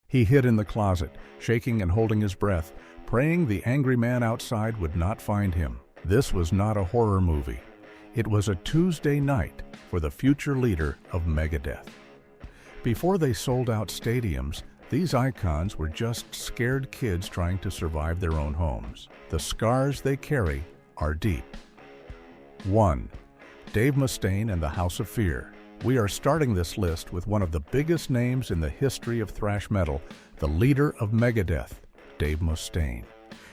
He hid in the closet, shaking and holding his breath, praying the angry man outside would not find him. This was not a horror movie. It was a Tuesday night for the future leader of Megadeth. Before they sold out stadiums, these icons were just scared kids trying to survive their own homes. The scars they carry are deep. 1. Dave Mustaine and the House of Fear. We are starting this list with one of the biggest names in the history of thrash metal, the leader of Megadeth, Dave Mustaine.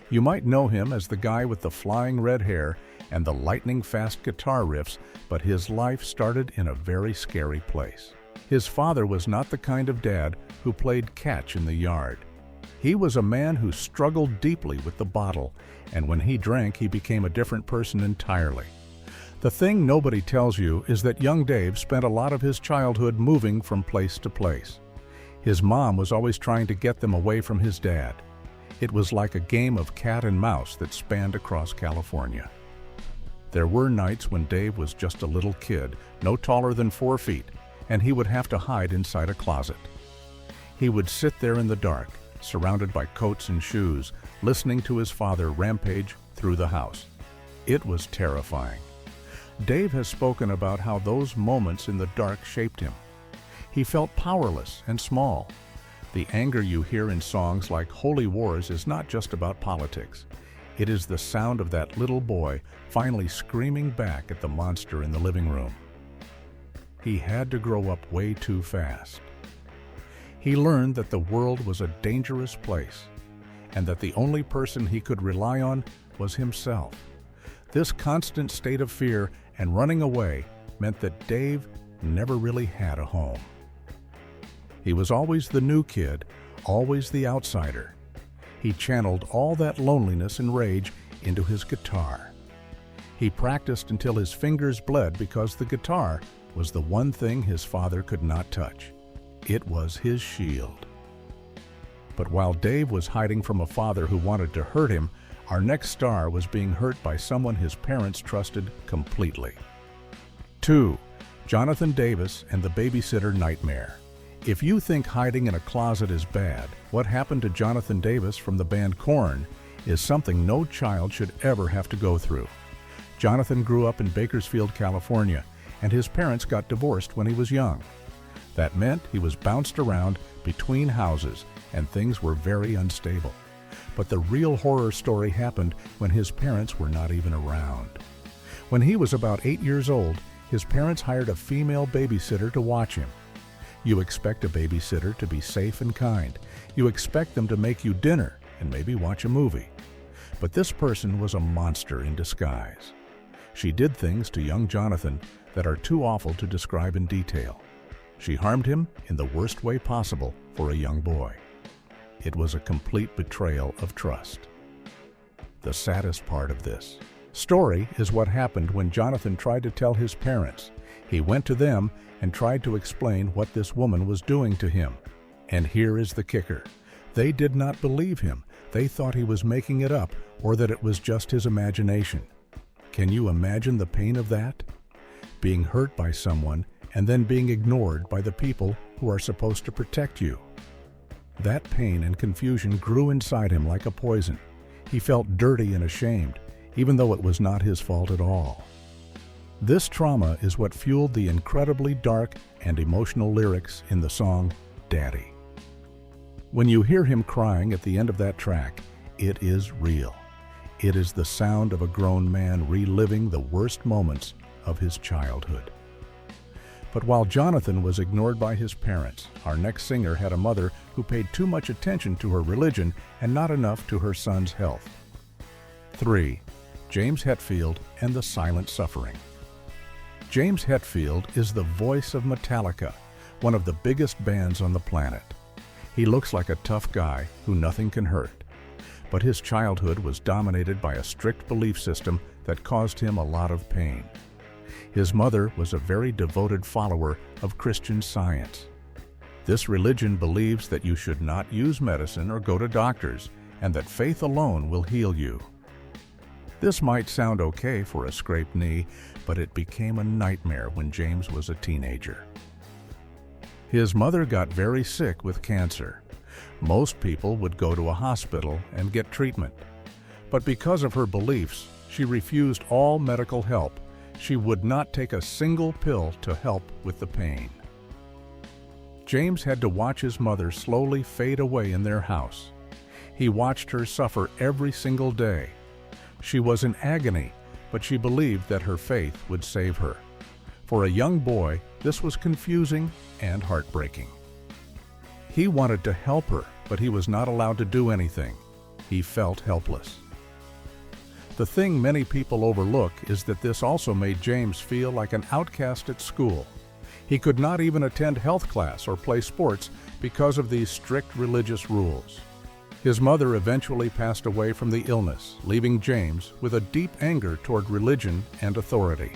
You might know him as the guy with the flying red hair and the lightning-fast guitar riffs, but his life started in a very scary place. His father was not the kind of dad who played catch in the yard. He was a man who struggled deeply with the bottle, and when he drank, he became a different person entirely. The thing nobody tells you is that young Dave spent a lot of his childhood moving from place to place. His mom was always trying to get them away from his dad. It was like a game of cat and mouse that spanned across California. There were nights when Dave was just a little kid, no taller than 4 feet, and he would have to hide inside a closet. He would sit there in the dark, surrounded by coats and shoes, listening to his father rampage through the house. It was terrifying. Dave has spoken about how those moments in the dark shaped him. He felt powerless and small. The anger you hear in songs like Holy Wars is not just about politics. It is the sound of that little boy finally screaming back at the monster in the living room. He had to grow up way too fast. He learned that the world was a dangerous place, and that the only person he could rely on was himself. This constant state of fear and running away meant that Dave never really had a home. He was always the new kid, always the outsider. He channeled all that loneliness and rage into his guitar. He practiced until his fingers bled because the guitar was the one thing his father could not touch. It was his shield. But while Dave was hiding from a father who wanted to hurt him, our next star was being hurt by someone his parents trusted completely. 2. Jonathan Davis and the Babysitter Nightmare. If you think hiding in a closet is bad, what happened to Jonathan Davis from the band Korn is something no child should ever have to go through. Jonathan grew up in Bakersfield, California, and his parents got divorced when he was young. That meant he was bounced around between houses and things were very unstable. But the real horror story happened when his parents were not even around. When he was about 8 years old, his parents hired a female babysitter to watch him. You expect a babysitter to be safe and kind. You expect them to make you dinner and maybe watch a movie. But this person was a monster in disguise. She did things to young Jonathan that are too awful to describe in detail. She harmed him in the worst way possible for a young boy. It was a complete betrayal of trust. The saddest part of this story is what happened when Jonathan tried to tell his parents. He went to them and tried to explain what this woman was doing to him. And here is the kicker. They did not believe him. They thought he was making it up or that it was just his imagination. Can you imagine the pain of that? Being hurt by someone and then being ignored by the people who are supposed to protect you. That pain and confusion grew inside him like a poison. He felt dirty and ashamed, even though it was not his fault at all. This trauma is what fueled the incredibly dark and emotional lyrics in the song Daddy. When you hear him crying at the end of that track, it is real. It is the sound of a grown man reliving the worst moments of his childhood. But while Jonathan was ignored by his parents, our next singer had a mother who paid too much attention to her religion and not enough to her son's health. 3. James Hetfield and the Silent Suffering. James Hetfield is the voice of Metallica, one of the biggest bands on the planet. He looks like a tough guy who nothing can hurt. But his childhood was dominated by a strict belief system that caused him a lot of pain. His mother was a very devoted follower of Christian Science. This religion believes that you should not use medicine or go to doctors, and that faith alone will heal you. This might sound okay for a scraped knee, but it became a nightmare when James was a teenager. His mother got very sick with cancer. Most people would go to a hospital and get treatment. But because of her beliefs, she refused all medical help. She would not take a single pill to help with the pain. James had to watch his mother slowly fade away in their house. He watched her suffer every single day. She was in agony, but she believed that her faith would save her. For a young boy, this was confusing and heartbreaking. He wanted to help her, but he was not allowed to do anything. He felt helpless. The thing many people overlook is that this also made James feel like an outcast at school. He could not even attend health class or play sports because of these strict religious rules. His mother eventually passed away from the illness, leaving James with a deep anger toward religion and authority.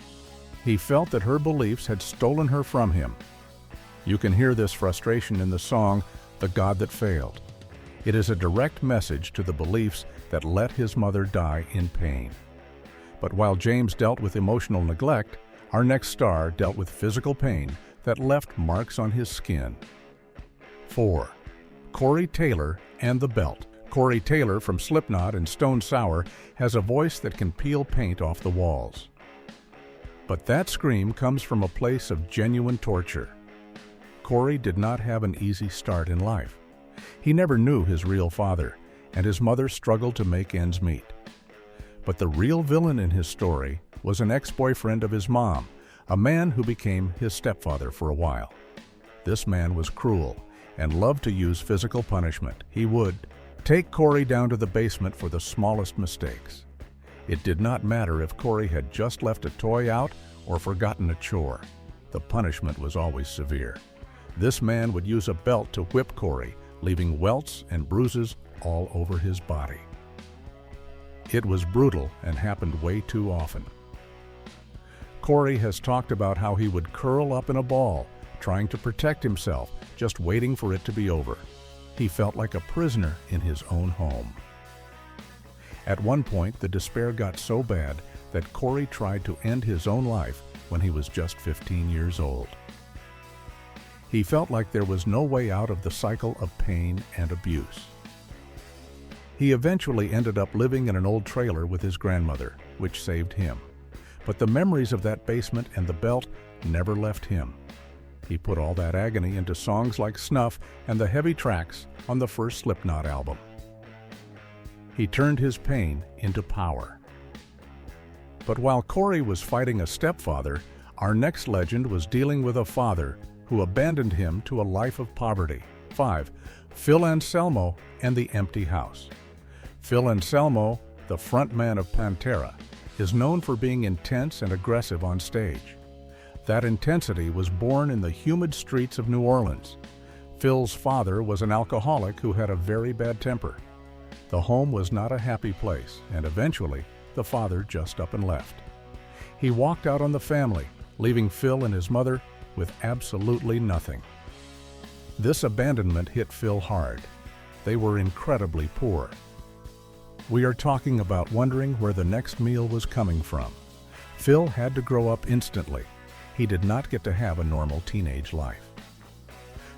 He felt that her beliefs had stolen her from him. You can hear this frustration in the song, "The God That Failed." It is a direct message to the beliefs that let his mother die in pain. But while James dealt with emotional neglect, our next star dealt with physical pain that left marks on his skin. 4. Corey Taylor and the Belt. Corey Taylor from Slipknot and Stone Sour has a voice that can peel paint off the walls. But that scream comes from a place of genuine torture. Corey did not have an easy start in life. He never knew his real father, and his mother struggled to make ends meet. But the real villain in his story was an ex-boyfriend of his mom, a man who became his stepfather for a while. This man was cruel and loved to use physical punishment. He would take Corey down to the basement for the smallest mistakes. It did not matter if Corey had just left a toy out or forgotten a chore. The punishment was always severe. This man would use a belt to whip Corey, leaving welts and bruises all over his body. It was brutal and happened way too often. Corey has talked about how he would curl up in a ball, trying to protect himself, just waiting for it to be over. He felt like a prisoner in his own home. At one point, the despair got so bad that Corey tried to end his own life when he was just 15 years old. He felt like there was no way out of the cycle of pain and abuse. He eventually ended up living in an old trailer with his grandmother, which saved him. But the memories of that basement and the belt never left him. He put all that agony into songs like Snuff and the heavy tracks on the first Slipknot album. He turned his pain into power. But while Corey was fighting a stepfather, our next legend was dealing with a father who abandoned him to a life of poverty. 5. Phil Anselmo and the Empty House. Phil Anselmo, the frontman of Pantera, is known for being intense and aggressive on stage. That intensity was born in the humid streets of New Orleans. Phil's father was an alcoholic who had a very bad temper. The home was not a happy place, and eventually, the father just up and left. He walked out on the family, leaving Phil and his mother with absolutely nothing. This abandonment hit Phil hard. They were incredibly poor. We are talking about wondering where the next meal was coming from. Phil had to grow up instantly. He did not get to have a normal teenage life.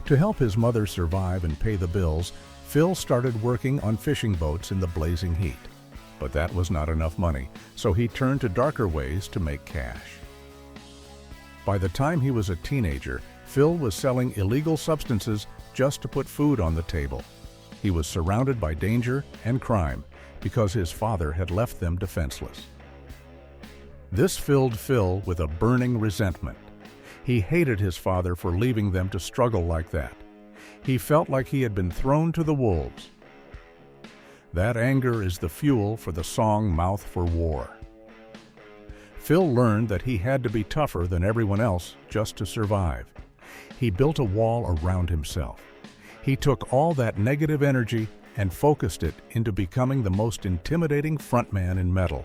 To help his mother survive and pay the bills, Phil started working on fishing boats in the blazing heat. But that was not enough money, so he turned to darker ways to make cash. By the time he was a teenager, Phil was selling illegal substances just to put food on the table. He was surrounded by danger and crime because his father had left them defenseless. This filled Phil with a burning resentment. He hated his father for leaving them to struggle like that. He felt like he had been thrown to the wolves. That anger is the fuel for the song Mouth for War. Phil learned that he had to be tougher than everyone else just to survive. He built a wall around himself. He took all that negative energy and focused it into becoming the most intimidating frontman in metal.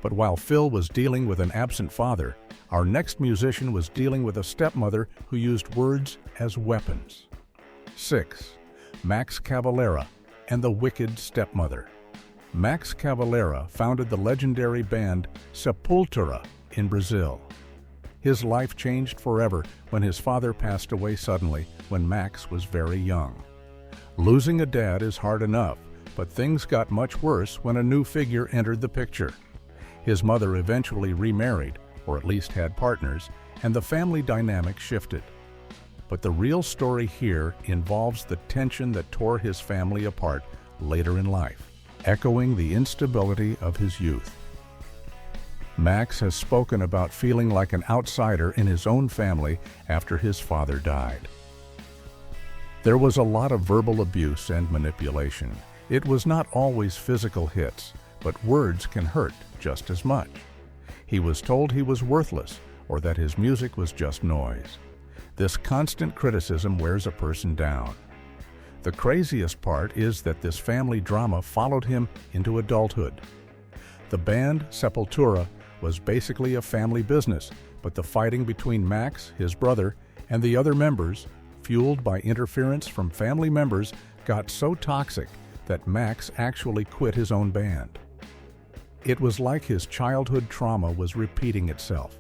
But while Phil was dealing with an absent father, our next musician was dealing with a stepmother who used words as weapons. 6. Max Cavalera and the Wicked Stepmother. Max Cavalera founded the legendary band Sepultura in Brazil. His life changed forever when his father passed away suddenly when Max was very young. Losing a dad is hard enough, but things got much worse when a new figure entered the picture. His mother eventually remarried, or at least had partners, and the family dynamic shifted. But the real story here involves the tension that tore his family apart later in life, echoing the instability of his youth. Max has spoken about feeling like an outsider in his own family after his father died. There was a lot of verbal abuse and manipulation. It was not always physical hits, but words can hurt just as much. He was told he was worthless or that his music was just noise. This constant criticism wears a person down. The craziest part is that this family drama followed him into adulthood. The band Sepultura was basically a family business, but the fighting between Max, his brother, and the other members, fueled by interference from family members, got so toxic that Max actually quit his own band. It was like his childhood trauma was repeating itself.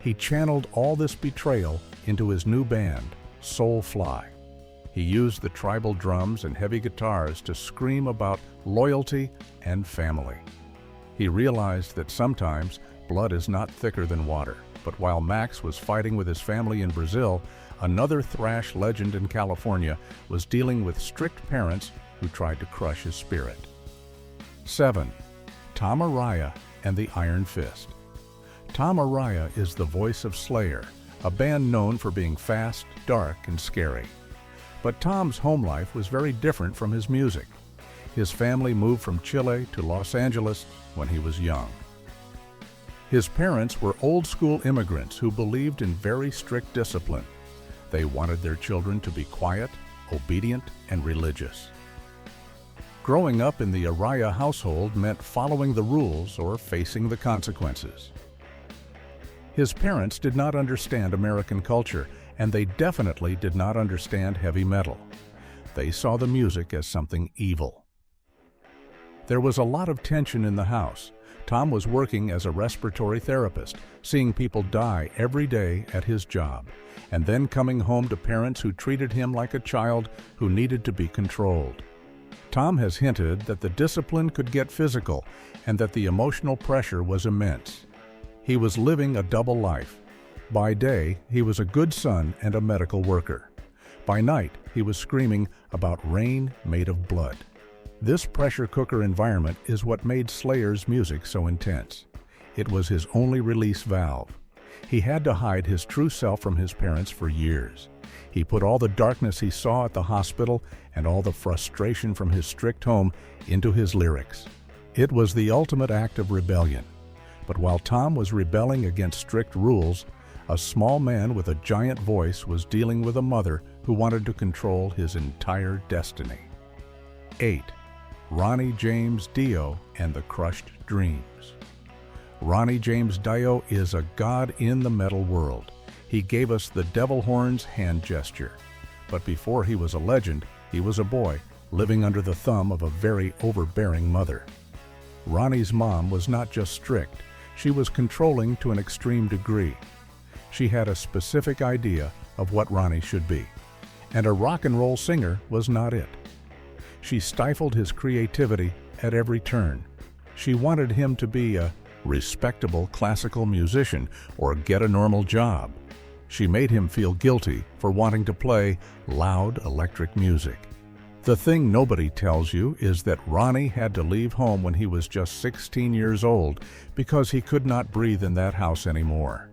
He channeled all this betrayal into his new band, Soulfly. He used the tribal drums and heavy guitars to scream about loyalty and family. He realized that sometimes blood is not thicker than water, but while Max was fighting with his family in Brazil, another thrash legend in California was dealing with strict parents who tried to crush his spirit. 7. Tom Araya and the Iron Fist. Tom Araya is the voice of Slayer, a band known for being fast, dark, and scary. But Tom's home life was very different from his music. His family moved from Chile to Los Angeles when he was young. His parents were old-school immigrants who believed in very strict discipline. They wanted their children to be quiet, obedient, and religious. Growing up in the Araya household meant following the rules or facing the consequences. His parents did not understand American culture, and they definitely did not understand heavy metal. They saw the music as something evil. There was a lot of tension in the house. Tom was working as a respiratory therapist, seeing people die every day at his job, and then coming home to parents who treated him like a child who needed to be controlled. Tom has hinted that the discipline could get physical and that the emotional pressure was immense. He was living a double life. By day, he was a good son and a medical worker. By night, he was screaming about rain made of blood. This pressure cooker environment is what made Slayer's music so intense. It was his only release valve. He had to hide his true self from his parents for years. He put all the darkness he saw at the hospital and all the frustration from his strict home into his lyrics. It was the ultimate act of rebellion. But while Tom was rebelling against strict rules, a small man with a giant voice was dealing with a mother who wanted to control his entire destiny. 8. Ronnie James Dio and the Crushed Dreams. Ronnie James Dio is a god in the metal world. He gave us the devil horns hand gesture. But before he was a legend, he was a boy living under the thumb of a very overbearing mother. Ronnie's mom was not just strict, she was controlling to an extreme degree. She had a specific idea of what Ronnie should be, and a rock and roll singer was not it. She stifled his creativity at every turn. She wanted him to be a respectable classical musician or get a normal job. She made him feel guilty for wanting to play loud electric music. The thing nobody tells you is that Ronnie had to leave home when he was just 16 years old because he could not breathe in that house anymore.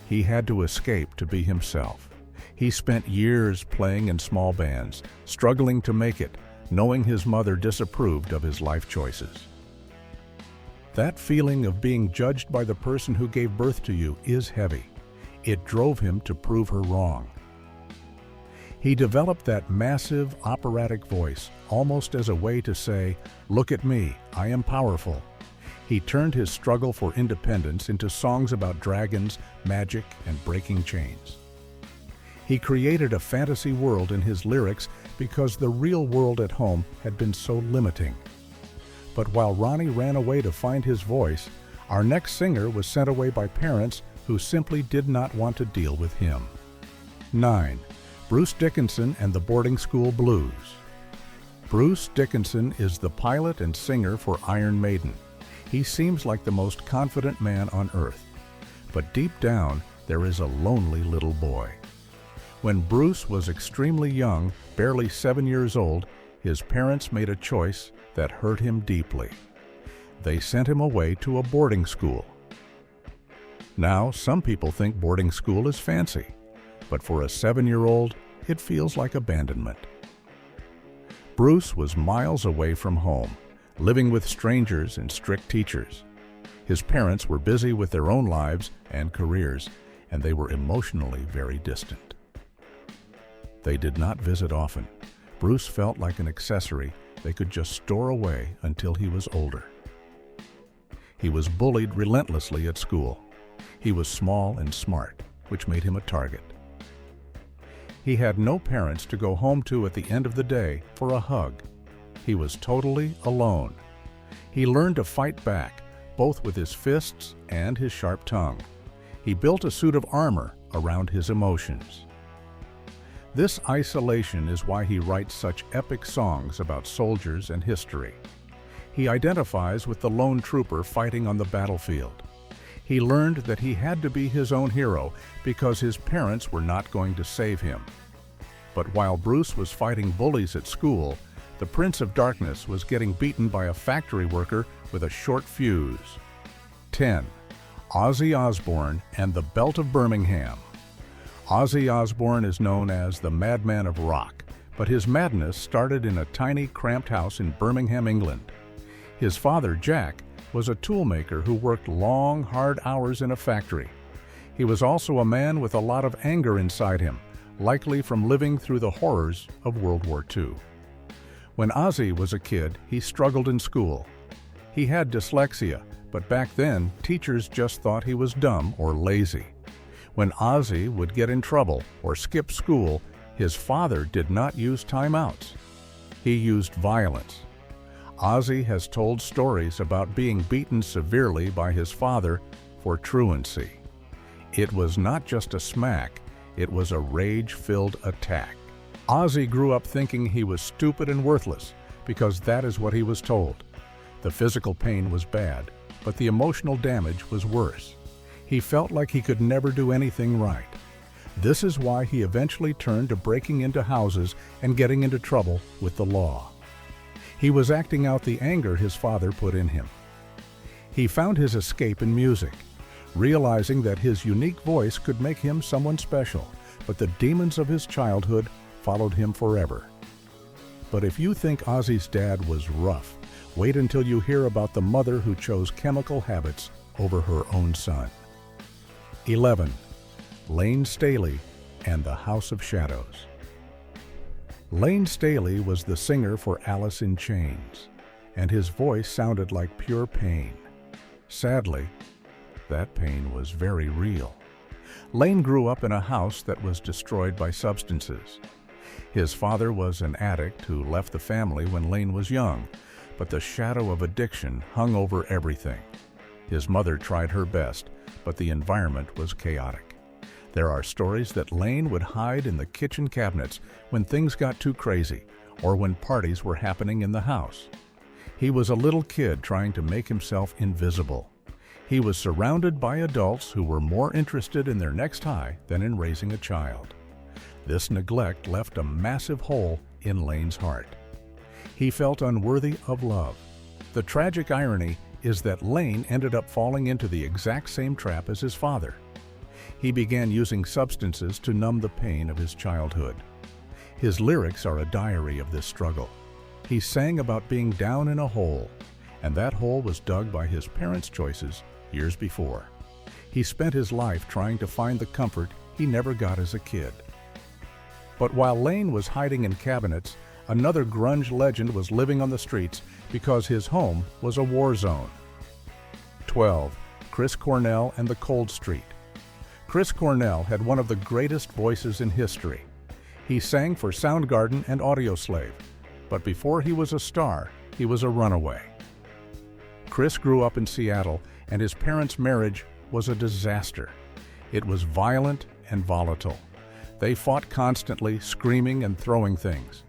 He had to escape to be himself. He spent years playing in small bands, struggling to make it, knowing his mother disapproved of his life choices. That feeling of being judged by the person who gave birth to you is heavy. It drove him to prove her wrong. He developed that massive operatic voice almost as a way to say, "Look at me, I am powerful." He turned his struggle for independence into songs about dragons, magic, and breaking chains. He created a fantasy world in his lyrics because the real world at home had been so limiting. But while Ronnie ran away to find his voice, our next singer was sent away by parents who simply did not want to deal with him. 9. Bruce Dickinson and the Boarding School Blues. Bruce Dickinson is the pilot and singer for Iron Maiden. He seems like the most confident man on earth. But deep down, there is a lonely little boy. When Bruce was extremely young, barely 7 years old, his parents made a choice that hurt him deeply. They sent him away to a boarding school. Now, some people think boarding school is fancy, but for a 7-year-old, it feels like abandonment. Bruce was miles away from home, living with strangers and strict teachers. His parents were busy with their own lives and careers, and they were emotionally very distant. They did not visit often. Bruce felt like an accessory they could just store away until he was older. He was bullied relentlessly at school. He was small and smart, which made him a target. He had no parents to go home to at the end of the day for a hug. He was totally alone. He learned to fight back, both with his fists and his sharp tongue. He built a suit of armor around his emotions. This isolation is why he writes such epic songs about soldiers and history. He identifies with the lone trooper fighting on the battlefield. He learned that he had to be his own hero because his parents were not going to save him. But while Bruce was fighting bullies at school, the Prince of Darkness was getting beaten by a factory worker with a short fuse. 10. Ozzy Osbourne and the Belt of Birmingham. Ozzy Osbourne is known as the Madman of Rock, but his madness started in a tiny, cramped house in Birmingham, England. His father, Jack, was a toolmaker who worked long, hard hours in a factory. He was also a man with a lot of anger inside him, likely from living through the horrors of World War II. When Ozzy was a kid, he struggled in school. He had dyslexia, but back then, teachers just thought he was dumb or lazy. When Ozzy would get in trouble or skip school, his father did not use timeouts. He used violence. Ozzy has told stories about being beaten severely by his father for truancy. It was not just a smack, it was a rage-filled attack. Ozzy grew up thinking he was stupid and worthless because that is what he was told. The physical pain was bad, but the emotional damage was worse. He felt like he could never do anything right. This is why he eventually turned to breaking into houses and getting into trouble with the law. He was acting out the anger his father put in him. He found his escape in music, realizing that his unique voice could make him someone special, but the demons of his childhood followed him forever. But if you think Ozzy's dad was rough, wait until you hear about the mother who chose chemical habits over her own son. 11. Lane Staley and the House of Shadows. Lane Staley was the singer for Alice in Chains, and his voice sounded like pure pain. Sadly, that pain was very real. Lane grew up in a house that was destroyed by substances. His father was an addict who left the family when Lane was young, but the shadow of addiction hung over everything. His mother tried her best, but the environment was chaotic. There are stories that Lane would hide in the kitchen cabinets when things got too crazy or when parties were happening in the house. He was a little kid trying to make himself invisible. He was surrounded by adults who were more interested in their next high than in raising a child. This neglect left a massive hole in Lane's heart. He felt unworthy of love. The tragic irony is that Lane ended up falling into the exact same trap as his father. He began using substances to numb the pain of his childhood. His lyrics are a diary of this struggle. He sang about being down in a hole, and that hole was dug by his parents' choices years before. He spent his life trying to find the comfort he never got as a kid. But while Lane was hiding in cabinets, another grunge legend was living on the streets because his home was a war zone. 12. Chris Cornell and the Cold Street. Chris Cornell had one of the greatest voices in history. He sang for Soundgarden and Audioslave, but before he was a star, he was a runaway. Chris grew up in Seattle, and his parents' marriage was a disaster. It was violent and volatile. They fought constantly, screaming and throwing things.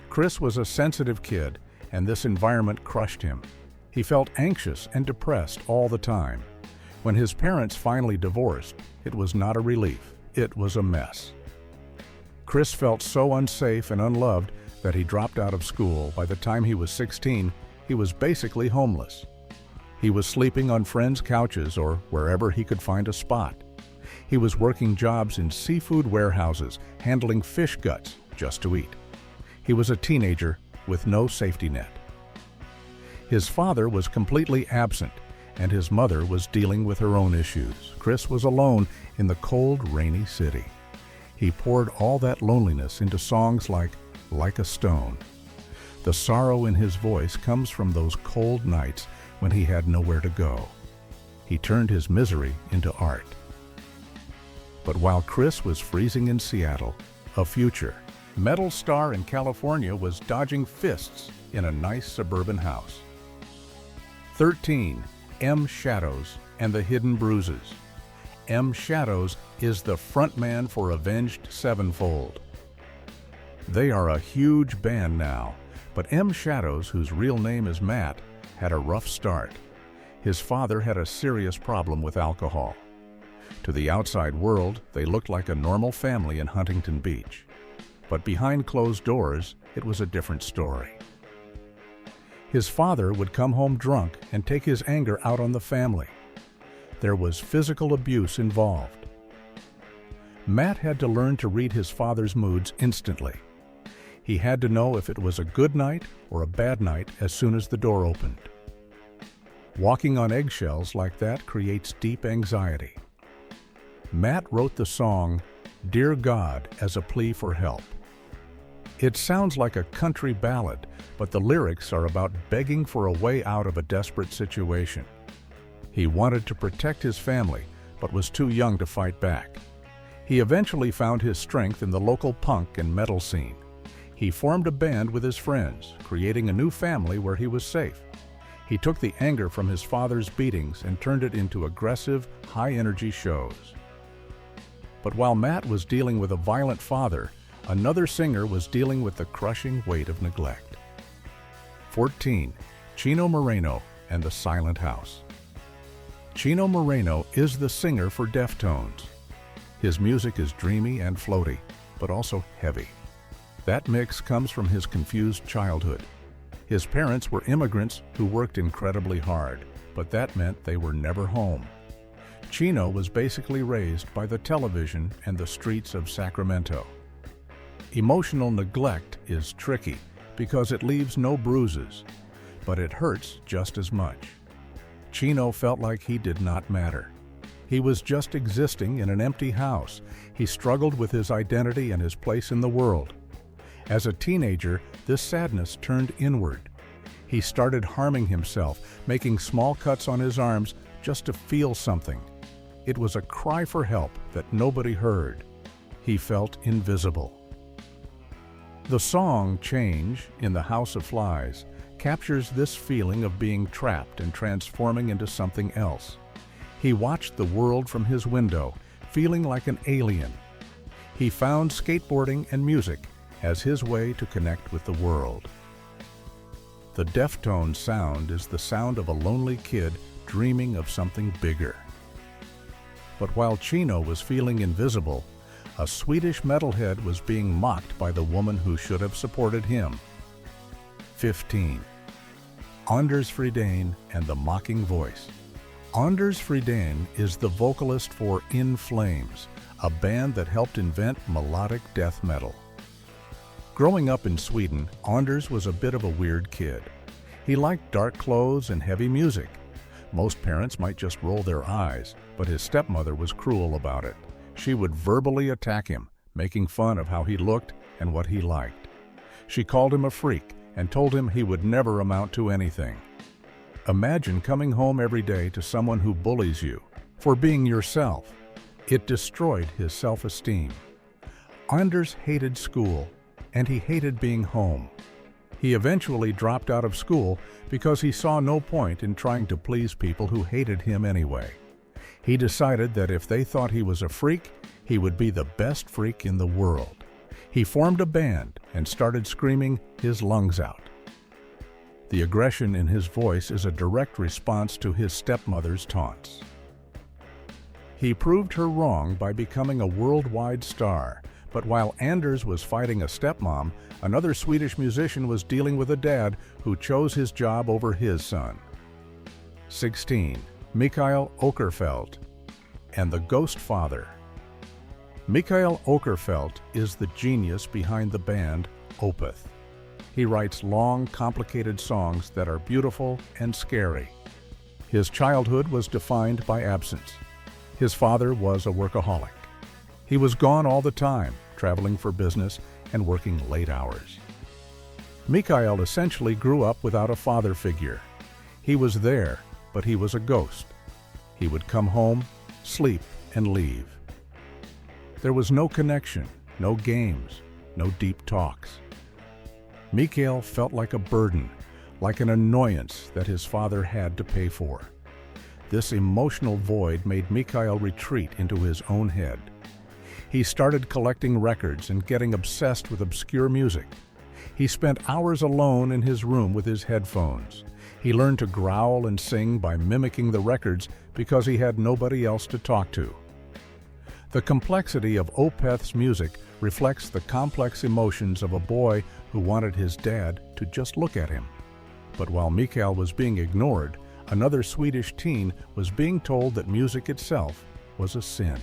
Chris was a sensitive kid, and this environment crushed him. He felt anxious and depressed all the time. When his parents finally divorced, it was not a relief, it was a mess. Chris felt so unsafe and unloved that he dropped out of school. By the time he was 16, he was basically homeless. He was sleeping on friends' couches or wherever he could find a spot. He was working jobs in seafood warehouses, handling fish guts just to eat. He was a teenager with no safety net. His father was completely absent, and his mother was dealing with her own issues. Chris was alone in the cold, rainy city. He poured all that loneliness into songs like a Stone. The sorrow in his voice comes from those cold nights when he had nowhere to go. He turned his misery into art. But while Chris was freezing in Seattle, a future metal star in California was dodging fists in a nice suburban house. 13. M. Shadows and the Hidden Bruises. M. Shadows is the frontman for Avenged Sevenfold. They are a huge band now, but M. Shadows, whose real name is Matt, had a rough start. His father had a serious problem with alcohol. To the outside world, they looked like a normal family in Huntington Beach. But behind closed doors, it was a different story. His father would come home drunk and take his anger out on the family. There was physical abuse involved. Matt had to learn to read his father's moods instantly. He had to know if it was a good night or a bad night as soon as the door opened. Walking on eggshells like that creates deep anxiety. Matt wrote the song "Dear God" as a plea for help. It sounds like a country ballad, but the lyrics are about begging for a way out of a desperate situation. He wanted to protect his family, but was too young to fight back. He eventually found his strength in the local punk and metal scene. He formed a band with his friends, creating a new family where he was safe. He took the anger from his father's beatings and turned it into aggressive, high-energy shows. But while Matt was dealing with a violent father, another singer was dealing with the crushing weight of neglect. 14. Chino Moreno and the Silent House. Chino Moreno is the singer for Deftones. His music is dreamy and floaty, but also heavy. That mix comes from his confused childhood. His parents were immigrants who worked incredibly hard, but that meant they were never home. Chino was basically raised by the television and the streets of Sacramento. Emotional neglect is tricky because it leaves no bruises, but it hurts just as much. Chino felt like he did not matter. He was just existing in an empty house. He struggled with his identity and his place in the world. As a teenager, this sadness turned inward. He started harming himself, making small cuts on his arms just to feel something. It was a cry for help that nobody heard. He felt invisible. The song "Change" in the House of Flies captures this feeling of being trapped and transforming into something else. He watched the world from his window, feeling like an alien. He found skateboarding and music as his way to connect with the world. The Deftones sound is the sound of a lonely kid dreaming of something bigger. But while Chino was feeling invisible, a Swedish metalhead was being mocked by the woman who should have supported him. 15. Anders Fridén and the Mocking Voice. Anders Fridén is the vocalist for In Flames, a band that helped invent melodic death metal. Growing up in Sweden, Anders was a bit of a weird kid. He liked dark clothes and heavy music. Most parents might just roll their eyes, but his stepmother was cruel about it. She would verbally attack him, making fun of how he looked and what he liked. She called him a freak and told him he would never amount to anything. Imagine coming home every day to someone who bullies you for being yourself. It destroyed his self-esteem. Anders hated school, and he hated being home. He eventually dropped out of school because he saw no point in trying to please people who hated him anyway. He decided that if they thought he was a freak, he would be the best freak in the world. He formed a band and started screaming his lungs out. The aggression in his voice is a direct response to his stepmother's taunts. He proved her wrong by becoming a worldwide star, but while Anders was fighting a stepmom, another Swedish musician was dealing with a dad who chose his job over his son. 16. Mikael Åkerfeldt and the Ghost Father. Mikael Åkerfeldt is the genius behind the band Opeth. He writes long, complicated songs that are beautiful and scary. His childhood was defined by absence. His father was a workaholic. He was gone all the time, traveling for business and working late hours. Mikael essentially grew up without a father figure. He was there, but he was a ghost. He would come home, sleep, and leave. There was no connection, no games, no deep talks. Mikael felt like a burden, like an annoyance that his father had to pay for. This emotional void made Mikael retreat into his own head. He started collecting records and getting obsessed with obscure music. He spent hours alone in his room with his headphones. He learned to growl and sing by mimicking the records because he had nobody else to talk to. The complexity of Opeth's music reflects the complex emotions of a boy who wanted his dad to just look at him. But while Mikael was being ignored, another Swedish teen was being told that music itself was a sin.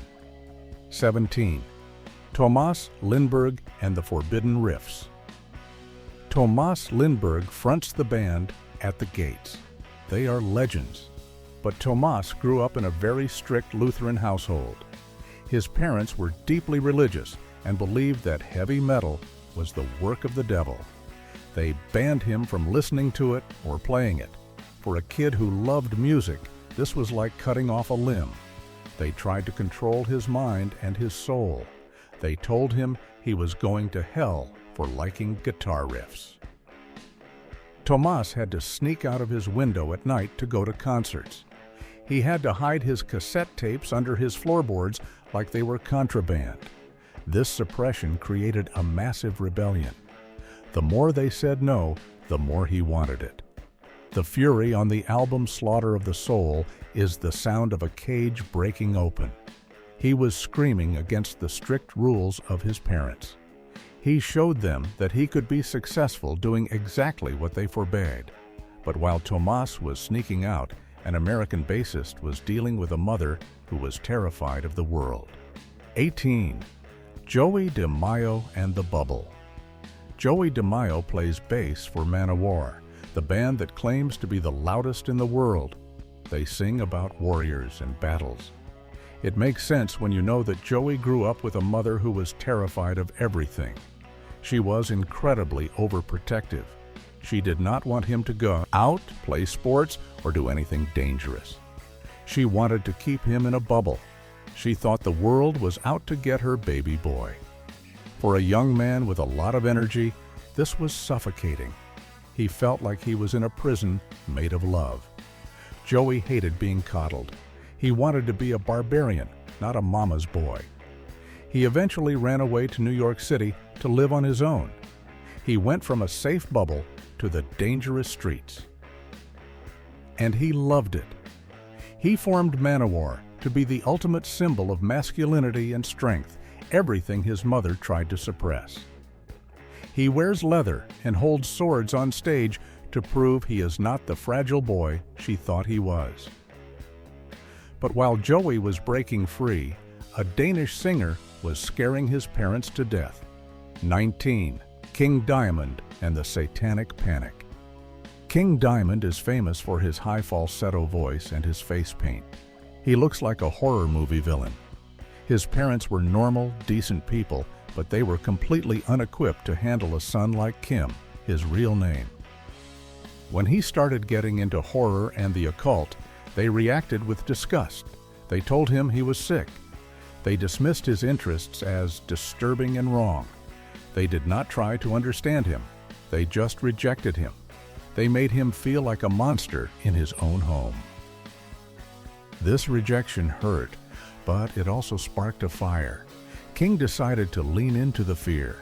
17. Thomas Lindberg and the Forbidden Riffs. Thomas Lindberg fronts the band At the Gates. They are legends. But Thomas grew up in a very strict Lutheran household. His parents were deeply religious and believed that heavy metal was the work of the devil. They banned him from listening to it or playing it. For a kid who loved music, this was like cutting off a limb. They tried to control his mind and his soul. They told him he was going to hell for liking guitar riffs. Thomas had to sneak out of his window at night to go to concerts. He had to hide his cassette tapes under his floorboards like they were contraband. This suppression created a massive rebellion. The more they said no, the more he wanted it. The fury on the album Slaughter of the Soul is the sound of a cage breaking open. He was screaming against the strict rules of his parents. He showed them that he could be successful doing exactly what they forbade. But while Thomas was sneaking out, an American bassist was dealing with a mother who was terrified of the world. 18. Joey DeMaio and the Bubble. Joey DeMaio plays bass for Manowar, the band that claims to be the loudest in the world. They sing about warriors and battles. It makes sense when you know that Joey grew up with a mother who was terrified of everything. She was incredibly overprotective. She did not want him to go out, play sports, or do anything dangerous. She wanted to keep him in a bubble. She thought the world was out to get her baby boy. For a young man with a lot of energy, this was suffocating. He felt like he was in a prison made of love. Joey hated being coddled. He wanted to be a barbarian, not a mama's boy. He eventually ran away to New York City to live on his own. He went from a safe bubble to the dangerous streets. And he loved it. He formed Manowar to be the ultimate symbol of masculinity and strength, everything his mother tried to suppress. He wears leather and holds swords on stage to prove he is not the fragile boy she thought he was. But while Joey was breaking free, a Danish singer was scaring his parents to death. 19. King Diamond and the Satanic Panic. King Diamond is famous for his high falsetto voice and his face paint. He looks like a horror movie villain. His parents were normal, decent people, but they were completely unequipped to handle a son like Kim, his real name. When he started getting into horror and the occult, they reacted with disgust. They told him he was sick. They dismissed his interests as disturbing and wrong. They did not try to understand him. They just rejected him. They made him feel like a monster in his own home. This rejection hurt, but it also sparked a fire. King decided to lean into the fear.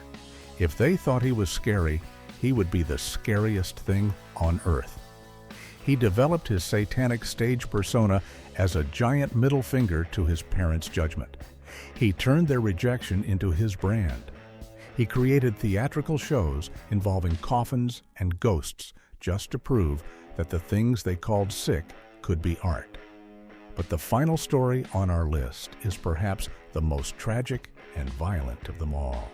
If they thought he was scary, he would be the scariest thing on earth. He developed his satanic stage persona as a giant middle finger to his parents' judgment. He turned their rejection into his brand. He created theatrical shows involving coffins and ghosts just to prove that the things they called sick could be art. But the final story on our list is perhaps the most tragic and violent of them all.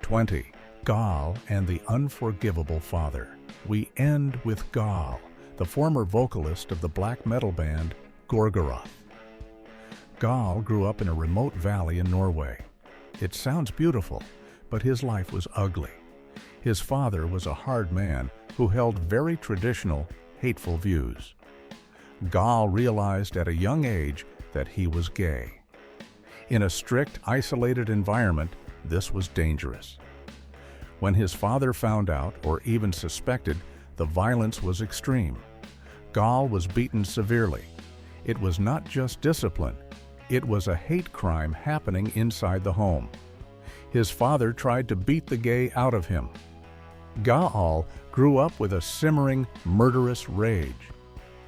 20. Gaal and the Unforgivable Father. We end with Gaal, the former vocalist of the black metal band Gorgoroth. Gaal grew up in a remote valley in Norway. It sounds beautiful, but his life was ugly. His father was a hard man who held very traditional, hateful views. Gaal realized at a young age that he was gay. In a strict, isolated environment, this was dangerous. When his father found out, or even suspected, the violence was extreme. Gaal was beaten severely. It was not just discipline. It was a hate crime happening inside the home. His father tried to beat the gay out of him. Gaal grew up with a simmering, murderous rage.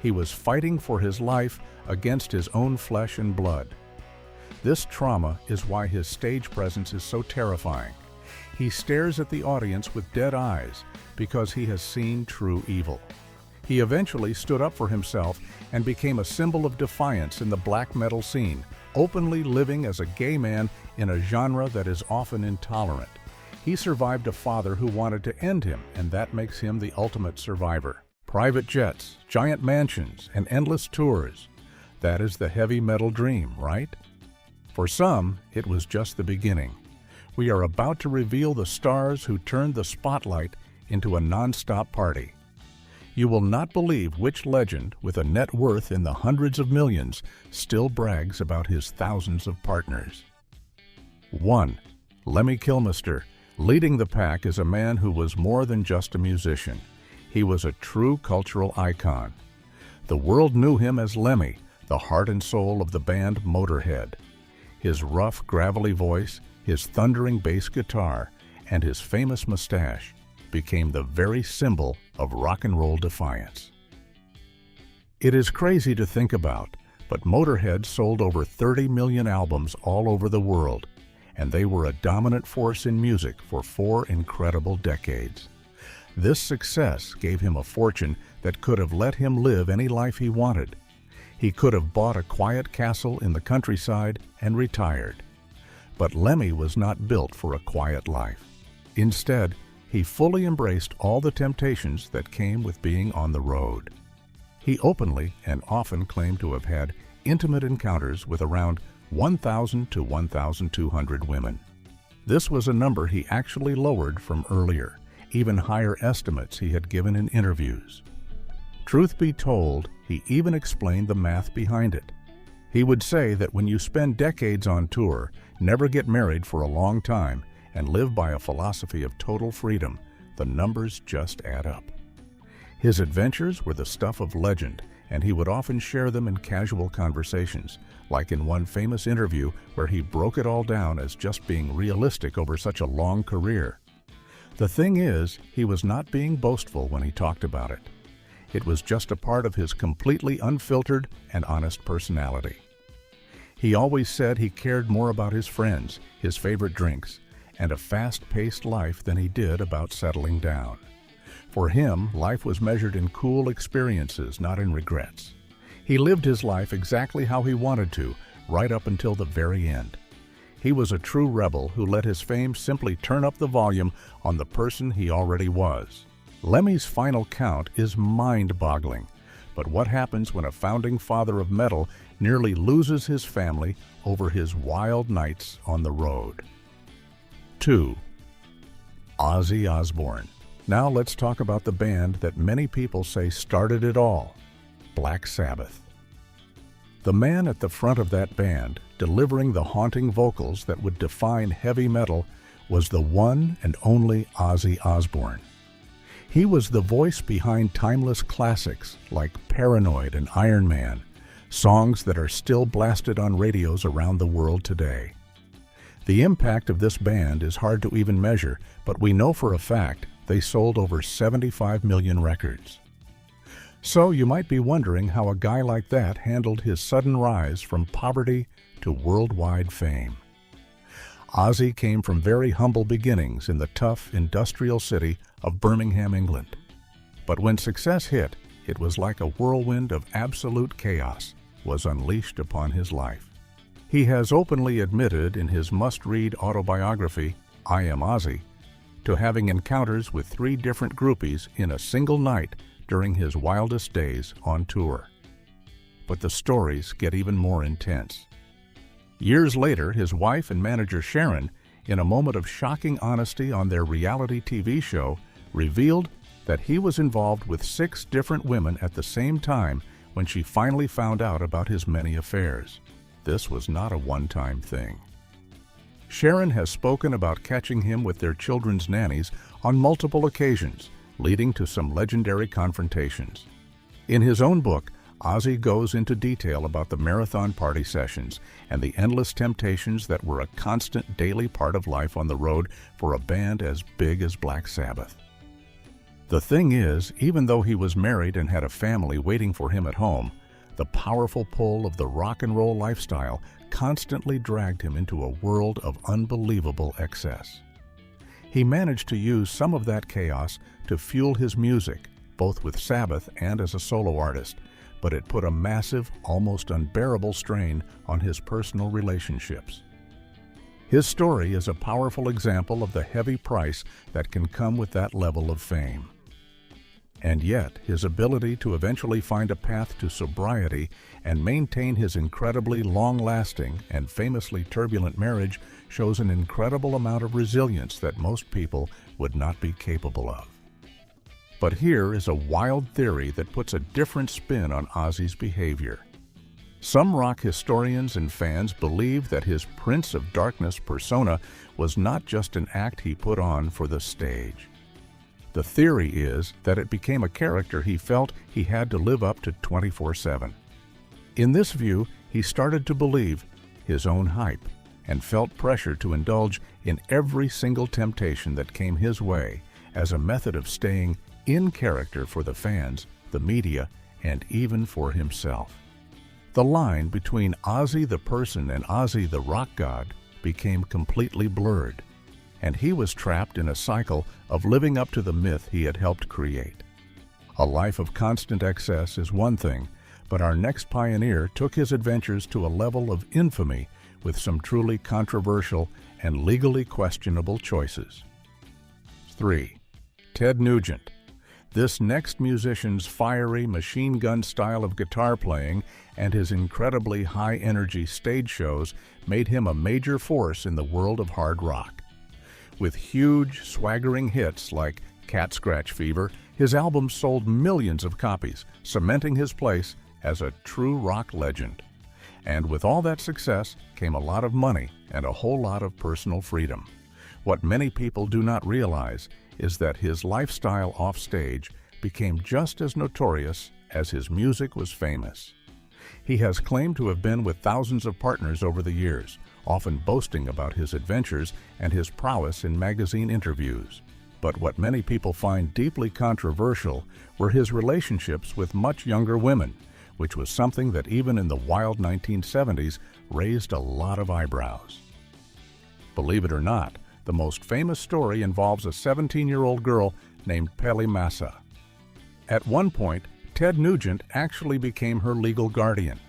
He was fighting for his life against his own flesh and blood. This trauma is why his stage presence is so terrifying. He stares at the audience with dead eyes because he has seen true evil. He eventually stood up for himself and became a symbol of defiance in the black metal scene, openly living as a gay man in a genre that is often intolerant. He survived a father who wanted to end him, and that makes him the ultimate survivor. Private jets, giant mansions, and endless tours. That is the heavy metal dream, right? For some, it was just the beginning. We are about to reveal the stars who turned the spotlight into a non-stop party. You will not believe which legend with a net worth in the hundreds of millions still brags about his thousands of partners. 1. Lemmy Kilmister. Leading the pack is a man who was more than just a musician. He was a true cultural icon. The world knew him as Lemmy, the heart and soul of the band Motorhead. His rough, gravelly voice, his thundering bass guitar, and his famous mustache became the very symbol of rock and roll defiance. It is crazy to think about, but Motorhead sold over 30 million albums all over the world, and they were a dominant force in music for 4 incredible decades. This success gave him a fortune that could have let him live any life he wanted. He could have bought a quiet castle in the countryside and retired. But Lemmy was not built for a quiet life. Instead, he fully embraced all the temptations that came with being on the road. He openly and often claimed to have had intimate encounters with around 1,000 to 1,200 women. This was a number he actually lowered from earlier, even higher estimates he had given in interviews. Truth be told, he even explained the math behind it. He would say that when you spend decades on tour, never get married for a long time, and live by a philosophy of total freedom, the numbers just add up. His adventures were the stuff of legend, and he would often share them in casual conversations, like in one famous interview where he broke it all down as just being realistic over such a long career. The thing is, he was not being boastful when he talked about it. It was just a part of his completely unfiltered and honest personality. He always said he cared more about his friends, his favorite drinks, and a fast-paced life than he did about settling down. For him, life was measured in cool experiences, not in regrets. He lived his life exactly how he wanted to, right up until the very end. He was a true rebel who let his fame simply turn up the volume on the person he already was. Lemmy's final count is mind-boggling, but what happens when a founding father of metal nearly loses his family over his wild nights on the road? 2. Ozzy Osbourne. Now let's talk about the band that many people say started it all, Black Sabbath. The man at the front of that band, delivering the haunting vocals that would define heavy metal, was the one and only Ozzy Osbourne. He was the voice behind timeless classics like Paranoid and Iron Man, songs that are still blasted on radios around the world today. The impact of this band is hard to even measure, but we know for a fact they sold over 75 million records. So you might be wondering how a guy like that handled his sudden rise from poverty to worldwide fame. Ozzy came from very humble beginnings in the tough industrial city of Birmingham, England. But when success hit, it was like a whirlwind of absolute chaos was unleashed upon his life. He has openly admitted in his must-read autobiography, I Am Ozzy, to having encounters with 3 different groupies in a single night during his wildest days on tour. But the stories get even more intense. Years later, his wife and manager Sharon, in a moment of shocking honesty on their reality TV show, revealed that he was involved with 6 different women at the same time when she finally found out about his many affairs. This was not a one-time thing. Sharon has spoken about catching him with their children's nannies on multiple occasions, leading to some legendary confrontations. In his own book, Ozzy goes into detail about the marathon party sessions and the endless temptations that were a constant daily part of life on the road for a band as big as Black Sabbath. The thing is, even though he was married and had a family waiting for him at home, the powerful pull of the rock and roll lifestyle constantly dragged him into a world of unbelievable excess. He managed to use some of that chaos to fuel his music, both with Sabbath and as a solo artist, but it put a massive, almost unbearable strain on his personal relationships. His story is a powerful example of the heavy price that can come with that level of fame. And yet, his ability to eventually find a path to sobriety and maintain his incredibly long-lasting and famously turbulent marriage shows an incredible amount of resilience that most people would not be capable of. But here is a wild theory that puts a different spin on Ozzy's behavior. Some rock historians and fans believe that his Prince of Darkness persona was not just an act he put on for the stage. The theory is that it became a character he felt he had to live up to 24/7. In this view, he started to believe his own hype and felt pressure to indulge in every single temptation that came his way as a method of staying in character for the fans, the media, and even for himself. The line between Ozzy the person and Ozzy the rock god became completely blurred, and he was trapped in a cycle of living up to the myth he had helped create. A life of constant excess is one thing, but our next pioneer took his adventures to a level of infamy with some truly controversial and legally questionable choices. 3. Ted Nugent. This next musician's fiery machine gun style of guitar playing and his incredibly high-energy stage shows made him a major force in the world of hard rock. With huge, swaggering hits like Cat Scratch Fever, his albums sold millions of copies, cementing his place as a true rock legend. And with all that success came a lot of money and a whole lot of personal freedom. What many people do not realize is that his lifestyle offstage became just as notorious as his music was famous. He has claimed to have been with thousands of partners over the years, often boasting about his adventures and his prowess in magazine interviews. But what many people find deeply controversial were his relationships with much younger women, which was something that even in the wild 1970s raised a lot of eyebrows. Believe it or not, the most famous story involves a 17-year-old girl named Pelle Massa. At one point, Ted Nugent actually became her legal guardian.